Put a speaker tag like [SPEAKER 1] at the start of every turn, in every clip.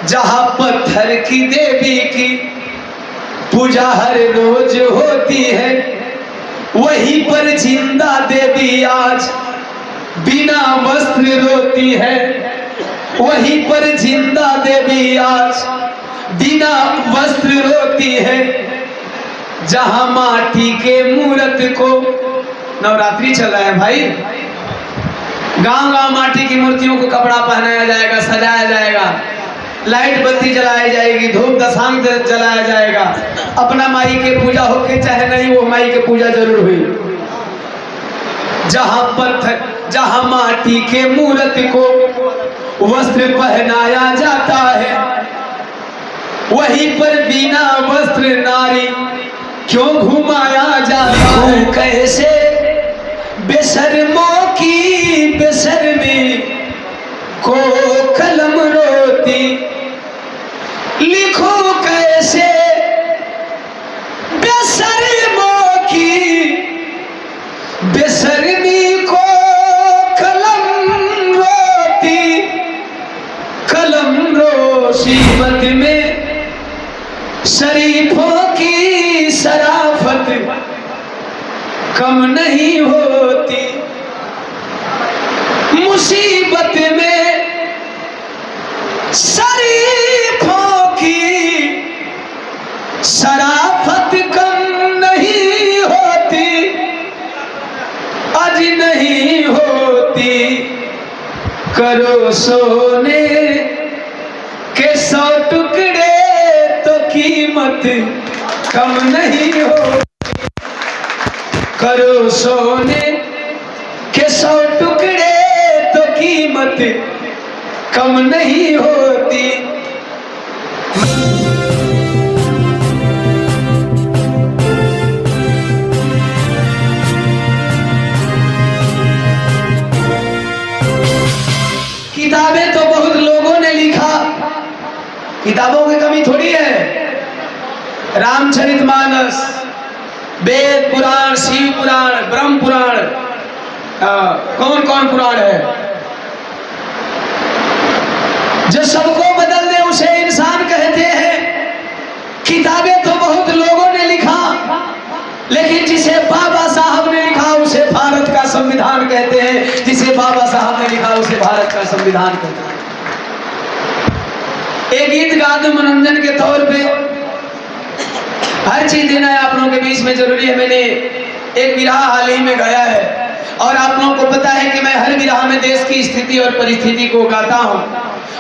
[SPEAKER 1] जहां पत्थर की देवी की पूजा हर रोज होती है, वहीं पर जिंदा देवी आज बिना वस्त्र रोती है। वहीं पर जिंदा देवी आज बिना वस्त्र रोती है। जहां माटी के मूर्त को, नवरात्रि चल रहा है भाई, गांव गांव माटी की मूर्तियों को कपड़ा पहनाया जाएगा, सजाया जाएगा, लाइट बत्ती जलाई जाएगी, धूप दशांग जलाया जाएगा। अपना माई के पूजा होके चाहे नहीं, वो माई के पूजा जरूर हुई। जहां पत्थर, जहां माटी के मूर्त को वस्त्र पहनाया जाता है, वहीं पर बिना वस्त्र नारी क्यों घुमाया जाता है। कैसे बेशर्मों की बेशर्मी को कलम रोती, लिखो कैसे बेशर्मों की बेशर्मी को कलम रोती। कलम रोशीमत में शरीफों की शराफत कम नहीं होती। मुसीबत में शरीफों की शराफत कम नहीं होती, आज नहीं होती। करो सोने के 100 टुकड़े तो कीमत कम नहीं होती। करो सोने के 100 टुकड़े तो कीमत कम नहीं होती। किताबें तो बहुत लोगों ने लिखा, किताबों की कमी थोड़ी है। रामचरितमानस, वेद पुराण, शिव पुराण, ब्रह्म पुराण, कौन कौन पुराण है जो सबको बदल दे उसे इंसान कहते हैं। किताबें तो बहुत लोगों ने लिखा, लेकिन जिसे बाबा साहब ने लिखा उसे भारत का संविधान कहते हैं। जिसे बाबा साहब ने लिखा उसे भारत का संविधान कहते हैं। एक गीत गा दूं मनोरंजन के तौर पे, हर चीज देना है आप लोगों के बीच में जरूरी है। मैंने एक विरह हाल ही में गाया है, और आप लोगों को पता है कि मैं हर विरह में देश की स्थिति और परिस्थिति को गाता हूँ।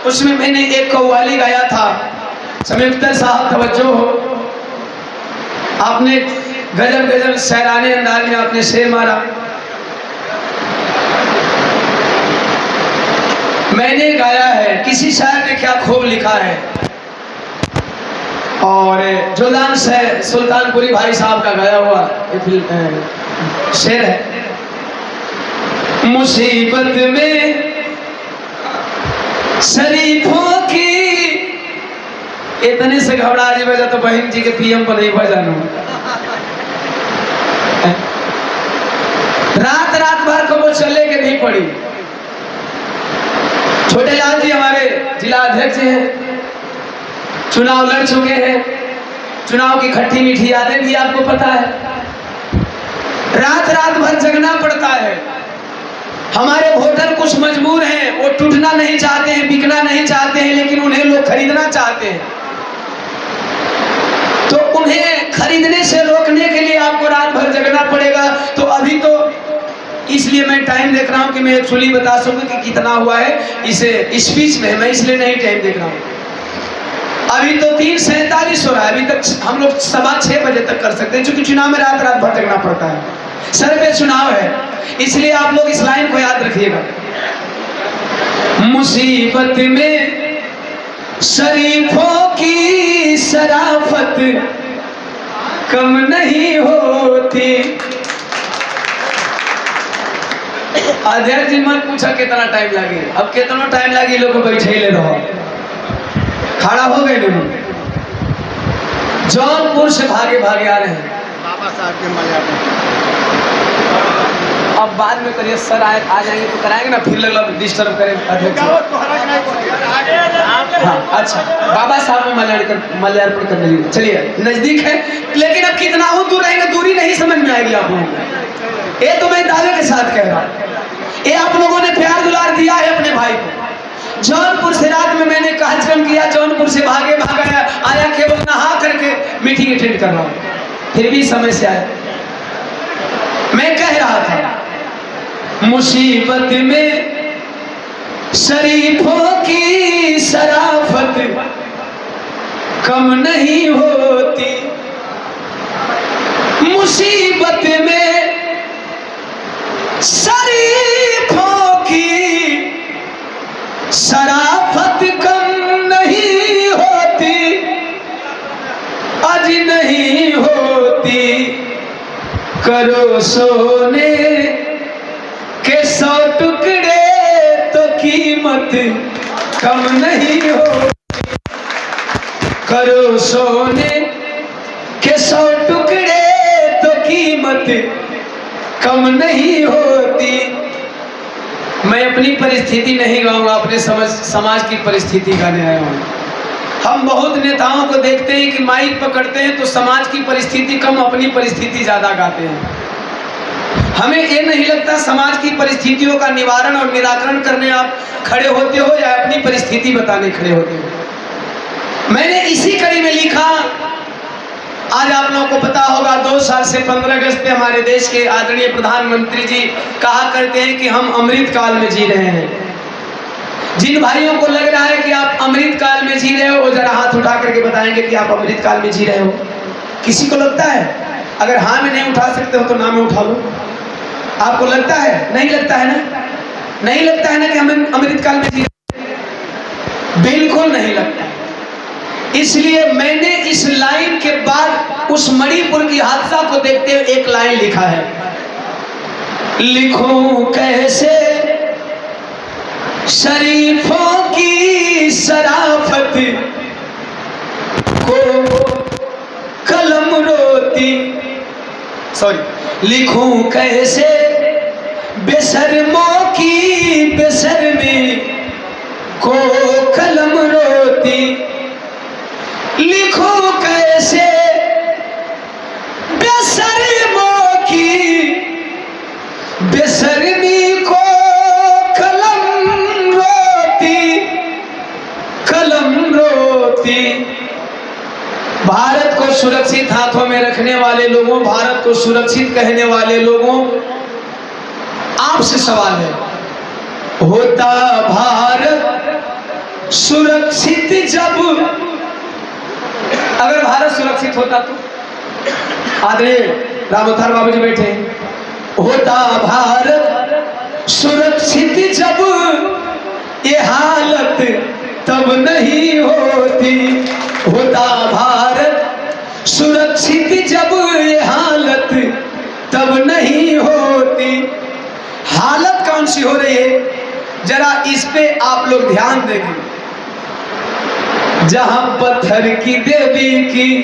[SPEAKER 1] उसमें मैंने एक कव्वाली गाया था। समीप्तर साहब तवज्जो हो, आपने गजब गजब शायराने अंदाज में आपने शेर मारा। मैंने गाया है, किसी शायर ने क्या खूब लिखा है। और जोदान से सुल्तानपुरी भाई साहब का गाया हुआ शेर है। मुसीबत में शरीफों की, इतने से घबरा जी बजा तो बहन जी के पीएम पर नहीं बजाना। रात रात भर को वो चले के नहीं पड़ी। छोटे लाल जी हमारे जिला अध्यक्ष हैं, चुनाव लड़ चुके हैं। चुनाव की खट्टी मीठी यादें भी आपको पता है। रात रात भर जगना पड़ता है। हमारे वोटर कुछ मजबूर हैं, वो टूटना नहीं चाहते हैं, बिकना नहीं चाहते हैं, लेकिन उन्हें लोग खरीदना चाहते हैं। तो उन्हें खरीदने से रोकने के लिए आपको रात भर जगना पड़ेगा। तो अभी तो इसलिए मैं टाइम देख रहा हूं कि मैं एक्चुअली बता सकूं कि कितना हुआ है इसे स्पीच में, मैं इसलिए नहीं टाइम देख रहा हूं। अभी तो 3:47 हो रहा है, अभी तक हम लोग 6:15 बजे तक कर सकते हैं, क्योंकि चुनाव में रात रात भर जगना पड़ता है। सर पे चुनाव है, इसलिए आप लोग इस लाइन को याद रखिएगा। मुसीबत में शरीफों की शराफत कम नहीं होती। अध्यक्ष जी मत पूछा कितना टाइम लगे, अब कितना टाइम लगे लोग बैठे ले रहो। खड़ा हो गए लोग, जौनपुर से भागे भागे आ रहे हैं।
[SPEAKER 2] बाबा साहब के मजा में
[SPEAKER 1] अब बाद में करिए सर, आ जाएंगे तो कराएंगे ना, फिर लग डिस्टर्ब करें अध्यक्ष।
[SPEAKER 2] हाँ
[SPEAKER 1] अच्छा, बाबा साहब में माल्यार्पण करने लगे। चलिए, नजदीक है, लेकिन अब कितना हो दूर रहेंगे, दूरी नहीं समझ में आएगी आप लोगों को। ये तो मैं दावे के साथ कह रहा हूँ। ये आप लोगों ने प्यार दुलार दिया है अपने भाई को। जौनपुर से रात में मैंने कार्यक्रम किया, जौनपुर से भागा आया, केवल नहा करके मीटिंग अटेंड कर रहा हूँ, फिर भी समय से आया। मैं कह रहा था, मुसीबत में शरीफों की शराफत कम नहीं होती, मुसीबत में शरीफों की शराफत कम नहीं होती, आज नहीं होती। करो सोने के 100 टुकड़े तो कीमत कम नहीं होती, करो सोने के 100 टुकड़े तो कीमत कम नहीं होती। मैं अपनी परिस्थिति नहीं गाऊंगा, अपने समाज की परिस्थिति गाने आया हूं। हम बहुत नेताओं को देखते हैं कि माइक पकड़ते हैं तो समाज की परिस्थिति कम, अपनी परिस्थिति ज्यादा गाते हैं। हमें ये नहीं लगता समाज की परिस्थितियों का निवारण और निराकरण करने आप खड़े होते हो या अपनी परिस्थिति बताने खड़े होते हो। मैंने इसी कड़ी में लिखा, आज आप लोगों को पता होगा 2 साल से 15 अगस्त पे हमारे देश के आदरणीय प्रधानमंत्री जी कहा करते हैं कि हम अमृत काल में जी रहे हैं। जिन भाइयों को लग रहा है कि आप अमृत काल में जी रहे हो, वो जरा हाथ उठा करके बताएंगे कि आप अमृत काल में जी रहे हो। किसी को लगता है? अगर हाँ में नहीं उठा सकते हो तो ना में उठा लो। आपको लगता है? नहीं लगता है ना? नहीं लगता है ना कि हम अमृत काल में जी रहे हैं? बिल्कुल नहीं लगता। इसलिए मैंने इस लाइन के बाद उस मणिपुर की हादसा को देखते हुए एक लाइन लिखा है, लिखूं कैसे शरीफों की शराफत को कलम रोती, लिखूं कैसे बेशर्मों की बेशर्मी को कलम रोती, लिखूं कैसे बेशर्मों की बेशर्मी को कलम रोती। भारत को सुरक्षित हाथों में रखने वाले लोगों, भारत को सुरक्षित कहने वाले लोगों, आपसे सवाल है, होता भारत सुरक्षित जब, अगर भारत सुरक्षित होता तो, आदरणीय रामोथार बाबू जी बैठे, होता भारत सुरक्षित जब ये हालत तब नहीं होती, होता भारत सुरक्षित जब ये हालत तब नहीं होती। हालत कौन सी हो रही है, जरा इस पे आप लोग ध्यान देंगे। जहां पत्थर की देवी की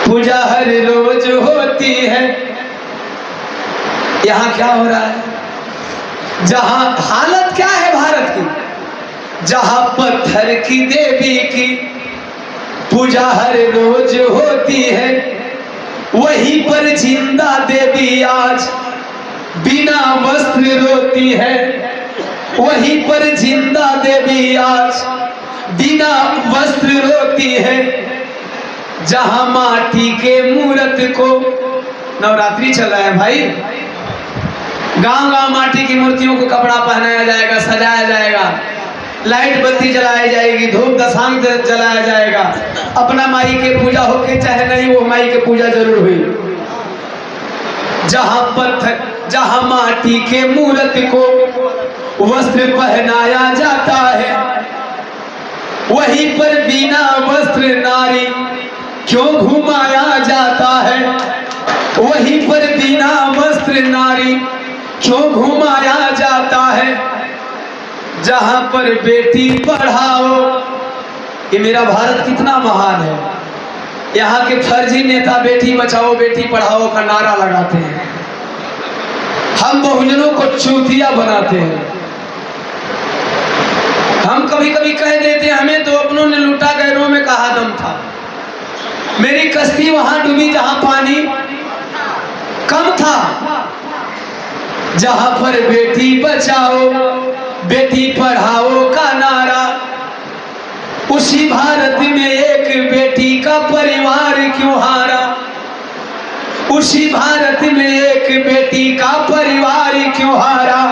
[SPEAKER 1] पूजा हर रोज होती है, यहां क्या हो रहा है? जहां हालत क्या है भारत की, जहां पत्थर की देवी की पूजा हर रोज होती है, वहीं पर जिंदा देवी आज बिना वस्त्र रोती है, वहीं पर जिंदा देवी आज बिना वस्त्र रोती है। जहां माटी के मूर्त को, नवरात्रि चल रहा है भाई, गांव गांव माटी की मूर्तियों को कपड़ा पहनाया जाएगा, सजाया जाएगा, लाइट बत्ती जलाई जाएगी, धूप दशांग जलाया जाएगा, अपना माई के पूजा होके चाहे नहीं, वो माई के पूजा जरूर हुई। जहां पत्थर, जहां माटी के मूर्त को वस्त्र पहनाया जाता है, वहीं पर बिना वस्त्र नारी क्यों घुमाया जाता है, वहीं पर बिना वस्त्र नारी क्यों घुमाया जाता है। जहां पर बेटी पढ़ाओ, ये मेरा भारत कितना महान है, यहाँ के फर्जी नेता बेटी बचाओ बेटी पढ़ाओ का नारा लगाते हैं, हम बहुजनों को चूतिया बनाते हैं, हम कभी कभी कह देते हमें तो अपनों ने लूटा, गैरों में कहा दम था। मेरी कश्ती वहां डूबी जहां पानी कम था। जहां पर बेटी बचाओ बेटी पढ़ाओ का नारा, उसी भारत में एक बेटी का परिवार क्यों हारा। उसी भारत में एक बेटी का परिवार क्यों हारा।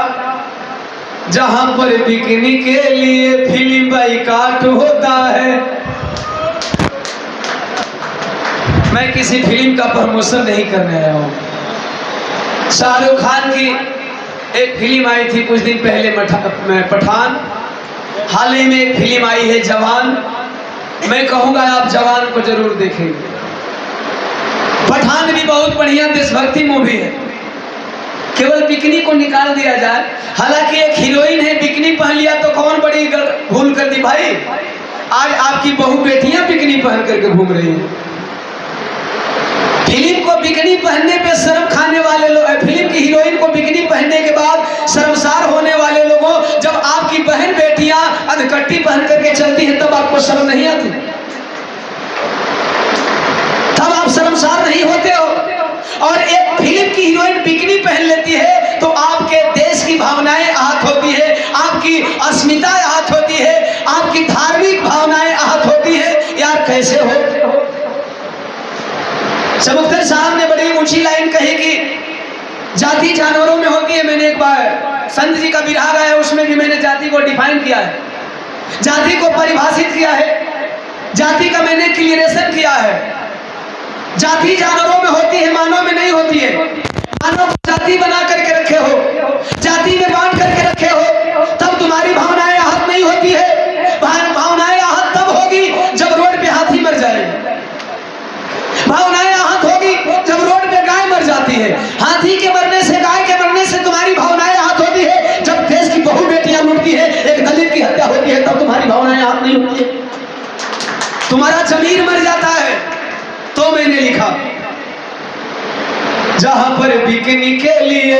[SPEAKER 1] जहां पर बिकने के लिए फिल्म बाइकाट होता है। मैं किसी फिल्म का प्रमोशन नहीं करने आया हूं। शाहरुख खान की एक फिल्म आई थी कुछ दिन पहले पठान। हाल ही में एक फिल्म आई है जवान। मैं कहूंगा आप जवान को जरूर देखेंगे। पठान भी बहुत बढ़िया देशभक्ति मूवी है। केवल बिकनी को निकाल दिया जाए। हालांकि एक हीरोइन है, बिकनी पहन लिया तो कौन बड़ी भूल कर दी भाई। आज आपकी बहु बेटियां बिकनी पहन करके घूम रही हैं। फिल्म को बिकनी पहनने पे शर्म खाने वाले लोग, फिल्म की हीरोइन को बिकनी पहनने के बाद शर्मसार होने वाले लोगों, जब आपकी बहन बेटियां अधकट्टी पहन करके चलती हैं तब आपको शर्म नहीं आती? तब आप शर्मसार नहीं होते हो? और एक फिल्म की हीरोइन बिकनी पहन लेती है तो आपके देश की भावनाएं आहत होती है, आपकी अस्मिता आहत होती है, आपकी धार्मिक भावनाएं आहत होती है। यार कैसे हो? सबख्तर साहब ने बड़ी ऊंची लाइन कही कि जाति जानवरों में होती है। मैंने एक बार संत जी का बिरहा गाया, उसमें भी मैंने जाति को डिफाइन किया है, जाति को परिभाषित किया है, जाति का मैंने क्लियरेशन किया है। जाति जानवरों में होती है, मानव में नहीं होती है। मानव को जाति बना करके रखे हो, जाति में बांट करके रखे हो, तब तुम्हारी भावनाएं आहत नहीं होती है। भावनाएं आहत तब होगी जब रोड पे हाथी मर जाएगा। भावनाएं आहत होगी जब रोड पे गाय मर जाती है। हाथी के मरने से, गाय के मरने से तुम्हारी भावनाएं आहत होती है। जब देश की बहु बेटियां लुटती है, एक दलित की हत्या होती है, तब तुम्हारी भावनाएं आहत नहीं होती है। तुम्हारा जमीर मर जाता है। तो मैंने लिखा जहां पर बिकनी के लिए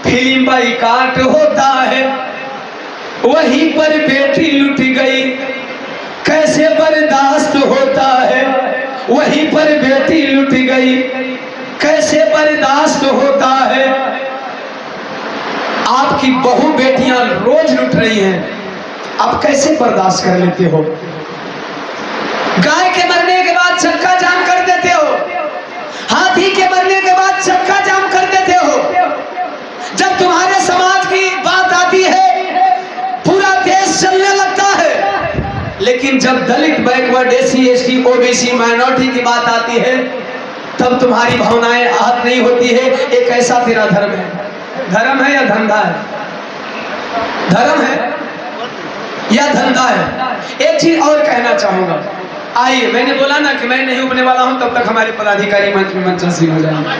[SPEAKER 1] फिल्म बाइकाट होता है, वहीं पर बेटी लुट गई कैसे बर्दाश्त होता है। वहीं पर बेटी लुट गई कैसे बर्दाश्त होता है। आपकी बहु बेटियां रोज लुट रही हैं, आप कैसे बर्दाश्त कर लेते हो? गाय के मरने के बाद चक्का जाम कर देते हो, हाथी के मरने के बाद चक्का जाम कर देते हो। जब तुम्हारे समाज की बात आती है पूरा देश चलने लगता है। लेकिन जब Dalit, backward, SC, ST, OBC, minority की बात आती है तब तुम्हारी भावनाएं आहत नहीं होती है। एक ऐसा तेरा धर्म है। धर्म है या धंधा है? धर्म है या धंधा है? एक चीज और कहना चाहूंगा। आइए, मैंने बोला ना कि मैं नहीं उबने वाला हूं, तब तक हमारे पदाधिकारी मंच में मंचन हो जाएंगे।